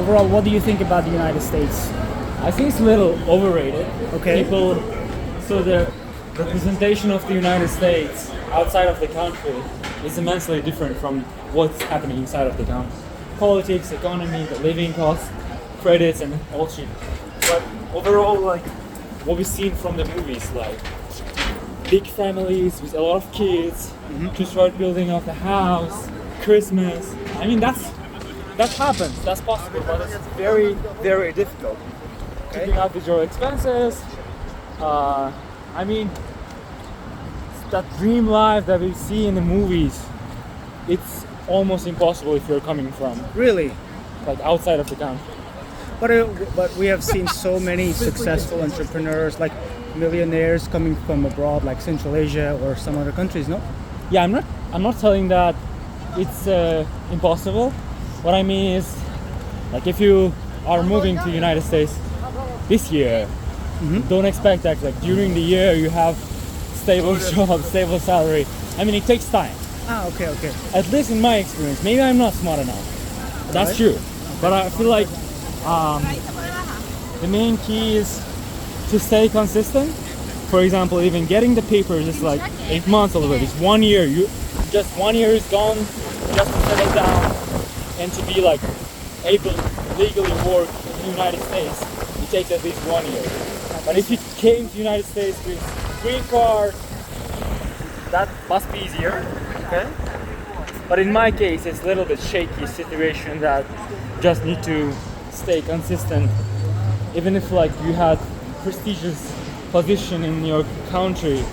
overall, what do you think about the United States? I think it's a little overrated. Okay. So the representation of the United States outside of the country is immensely different from what's happening inside of the country. Politics, economy, the living costs, credits, and all shit. But overall, like what we've seen from the movies, like big families with a lot of kids to start building up a house, Christmas. I mean, that happens. That's possible, but it's very, very difficult. Keeping up with your expenses. I mean, that dream life that we see in the movies, it's almost impossible if you're coming from Really? like outside of the country. But we have seen so many successful entrepreneurs, like millionaires coming from abroad, like Central Asia or some other countries, no? Yeah, I'm not telling that it's impossible. What I mean is, like if you are moving to the United States this year, don't expect that like during the year you have stable job, stable salary. I mean, it takes time. Okay. At least in my experience. Maybe I'm not smart enough. That's true. But I feel like the main key is to stay consistent. For example, even getting the papers is like 8 months already. It's 1 year. Just 1 year is gone just to settle down and to be like able to legally work in the United States. It takes at least 1 year. But if you came to the United States with green card, that must be easier. Okay. But in my case, it's a little bit shaky situation that just need to stay consistent. Even if like you had prestigious position in your country,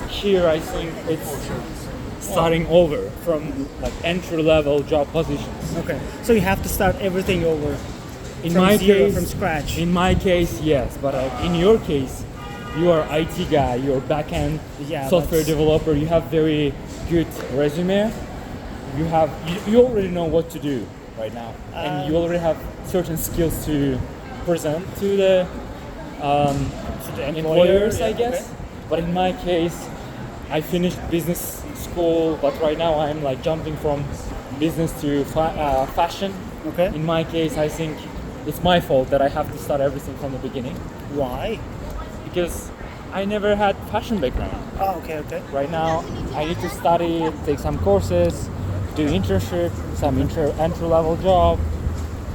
here I think it's starting over from like entry-level job positions. Okay. So you have to start everything over. From scratch. In my case, yes. But in your case, you are IT guy, you're back-end software developer. You have very good resume. You already know what to do right now, and you already have certain skills to present to the employers, I guess. Okay. But in my case, I finished business school, but right now I'm like jumping from business to fashion. Okay. In my case, I think it's my fault that I have to start everything from the beginning. Why? Because I never had fashion background. Oh, okay. Right now, I need to study, take some courses, do internship, some entry-level job.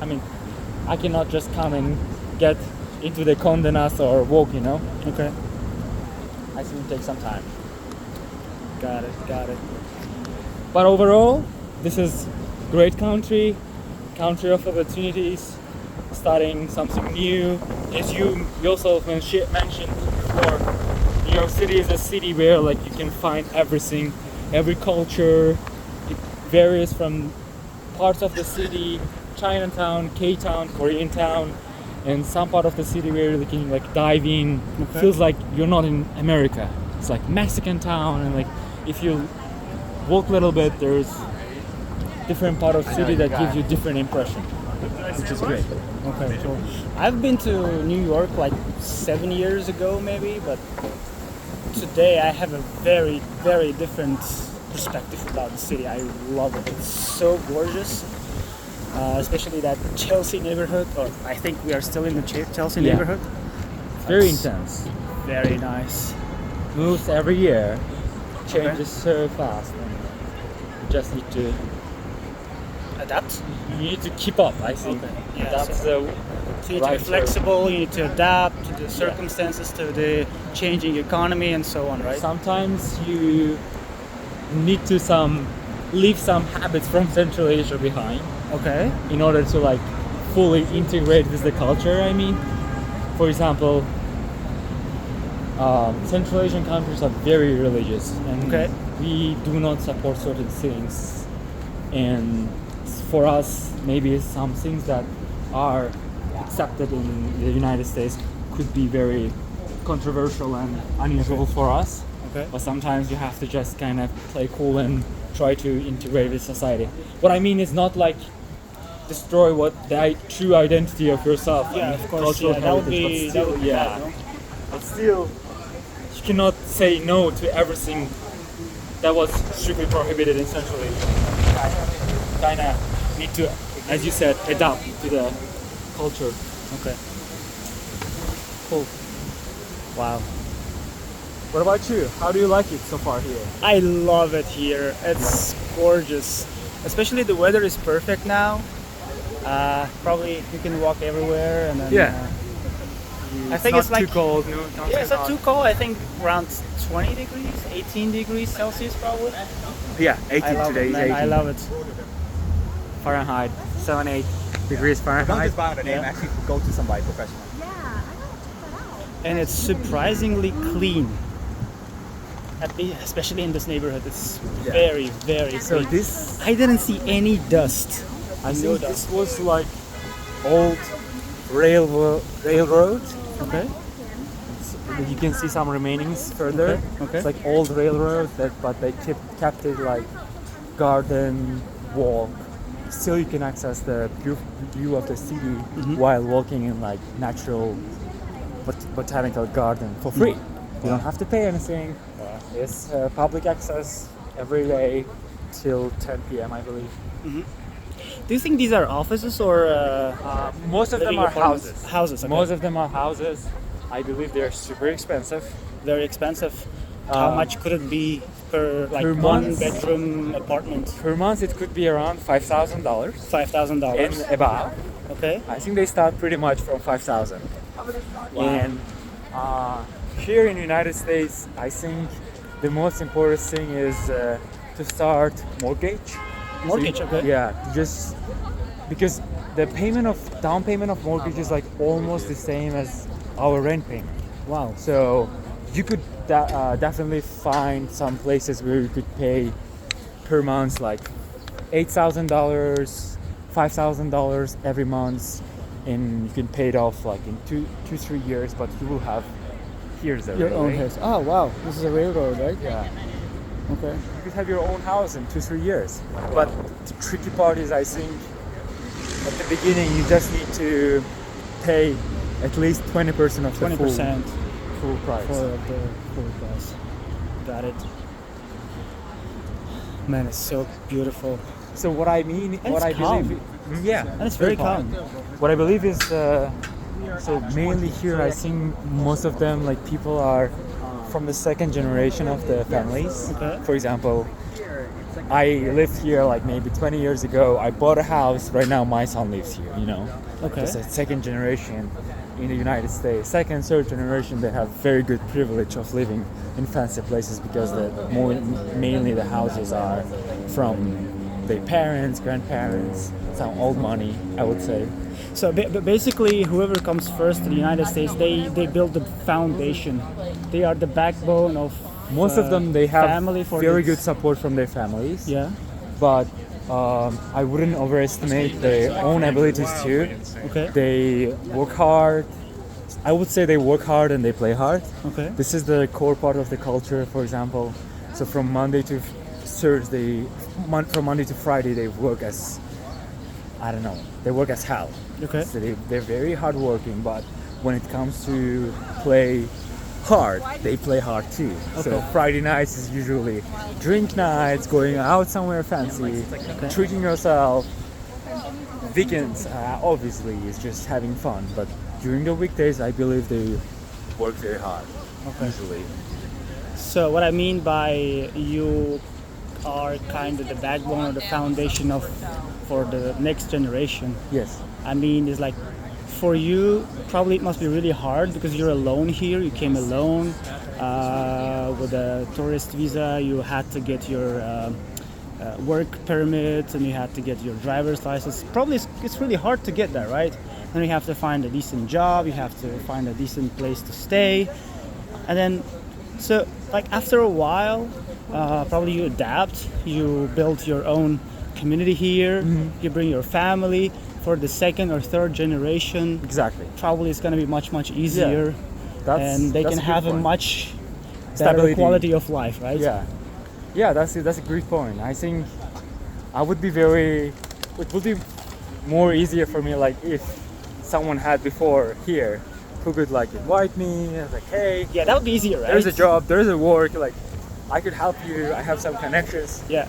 I mean, I cannot just come and get into the Condé Nast or Vogue, you know? Okay. I think it takes some time. Got it. But overall, this is great country of opportunities, starting something new. As you yourself mentioned before, New York City is a city where like you can find everything, every culture. It varies from parts of the city, Chinatown, K-town, Korean town, and some part of the city where you can like dive in. Okay. Feels like you're not in America. It's like Mexican town, and like if you walk a little bit, there's different part of the city that gives you different impression, which is great. Okay, cool. I've been to New York like 7 years ago maybe, but today I have a very, very different perspective about the city. I love it. It's so gorgeous. Especially that Chelsea neighborhood, or I think we are still in the Chelsea neighborhood. Very intense. Very nice. Moves every year, changes so fast. And you just need to adapt. You need to keep up, I think. Okay. Yeah, that's so you need to be flexible. You need to adapt to the circumstances, to the changing economy, and so on. Right. Sometimes you need to leave some habits from Central Asia behind. Okay. In order to like fully integrate with the culture. I mean, for example, Central Asian countries are very religious, and we do not support certain things. And for us, maybe some things that are accepted in the United States could be very controversial and unusual for us. Okay. But sometimes you have to just kind of play cool and try to integrate with society. What I mean is not like destroy what the true identity of yourself. Yeah, and of course. cultural Yeah, that would be bad, no? But still, you cannot say no to everything that was strictly prohibited in Central Asia. Kind of need to, as you said, adapt to the culture. Okay. Cool. Wow. What about you? How do you like it so far here? I love it here. It's gorgeous. Especially the weather is perfect now. Probably you can walk everywhere, and then I think not it's like too cold. No, not it's not too cold. I think around 20 degrees, 18 degrees Celsius probably. Yeah, 18 I love today. it, is man. 18 I love it. Fahrenheit, 78 degrees Don't Fahrenheit. just buy the name, Yeah. actually go to somebody professional. Yeah, I gotta check that out. And it's surprisingly clean. Especially in this neighborhood, it's Yeah. very, very So clean. this, I didn't see any dust. I No think dust. this was like old railroad. Okay. You can see some remainings further. Okay. It's like old railroad, but they kept it like garden walk. Still, you can access the view of the city while walking in like natural botanical garden for free. You don't have to pay anything. It's public access every day till 10 p.m. I believe. Do you think these are offices or Most of them living are apartments? houses. Houses. Okay. Most of them are houses. I believe they're super expensive. Very expensive. How much could it be per like per one month? bedroom apartment? Per month, it could be around $5,000 $5,000. and above. Okay. I think they start pretty much from 5,000. Wow. And here in the United States, I think the most important thing is to start mortgage. Mortgage, So okay. Yeah, just because the down payment of mortgage is like almost the same as our rent payment. Wow. So you could definitely find some places where you could pay per month like $8,000, $5,000 every month, and you can pay it off like in 3 years. But you will have here's the Your own railway. house. Oh wow. This is a railroad, right? Yeah, Okay. you could have your own house in 2-3 years. But the tricky part is, I think, at the beginning you just need to pay at least 20% of the 20% full price. for the full price. Got it. Man, it's so beautiful. So what I mean, And what it's I believe, calm. yeah, And it's very calm. What I believe is, so mainly here, I think most of them, like people are from the second generation of the families. Okay. For example, I lived here like maybe 20 years ago. I bought a house. Right now, my son lives here. You know, Okay. it's a second generation in the United States. Second, third generation, they have very good privilege of living in fancy places because mainly the houses are from their parents, grandparents, some old money, I would say. So basically, whoever comes first to the United States, they build the foundation. They are the backbone of Most of them, they have family for very this- good support from their families. Yeah. But I wouldn't overestimate their own abilities too. Okay. They work hard. I would say they work hard and they play hard. Okay. This is the core part of the culture, for example. So from Monday to Thursday, from Monday to Friday, they work as, I don't know, they work as hell. Okay. So they're very hardworking, but when it comes to play hard, they play hard too. So Okay. Friday nights is usually drink nights, going out somewhere fancy, treating yourself. Weekends, obviously, is just having fun, but during the weekdays, I believe they work very hard. Usually. So what I mean by you are kind of the backbone or the foundation of for the next generation. Yes. I mean, it's like for you, probably it must be really hard because you're alone here. You came alone with a tourist visa. You had to get your work permit and you had to get your driver's license. Probably it's really hard to get that, right? Then you have to find a decent job. You have to find a decent place to stay, and then so like after a while, probably you adapt. You build your own community here. You bring your family. For the second or third generation, Exactly. probably it's going to be much easier, and they that's can a good have a point. much better Stability. quality of life, right? Yeah, that's a great point. I think it would be more easier for me like if someone had before here who could like invite me, like, hey, Yeah, that would be easier, right? there's a job, there's a work, like I could help you, I have some connections. Yeah.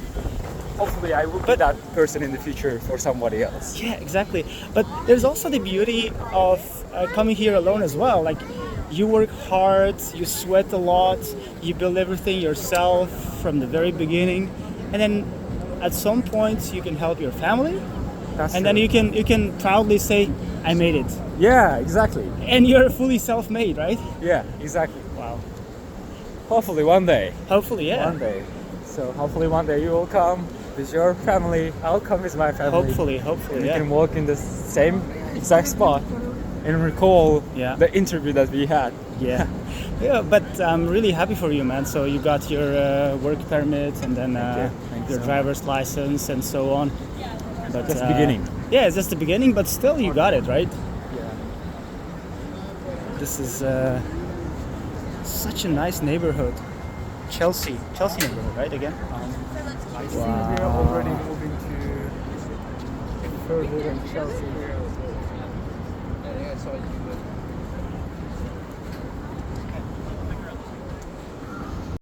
hopefully I will be that person in the future for somebody else. Yeah, exactly. But there's also the beauty of coming here alone as well. Like, you work hard, you sweat a lot, you build everything yourself from the very beginning, and then at some point you can help your family, That's and then true. you can proudly say, "I made it," Yeah, exactly. and you're fully self-made, right? Yeah, exactly. Wow. Hopefully one day. Hopefully, yeah. One day. So hopefully one day you will come with your family. I'll come with my family. Hopefully, We yeah. can walk in the same exact spot and recall Yeah. the interview that we had. Yeah, yeah, but I'm really happy for you, man. So you got your work permit and then Thank you your so driver's license and so on. But Just beginning. Yeah, it's just the beginning, but still you got it, right? Yeah. This is such a nice neighborhood. Chelsea neighborhood, right? Again. I see we are already moving to further than Chelsea.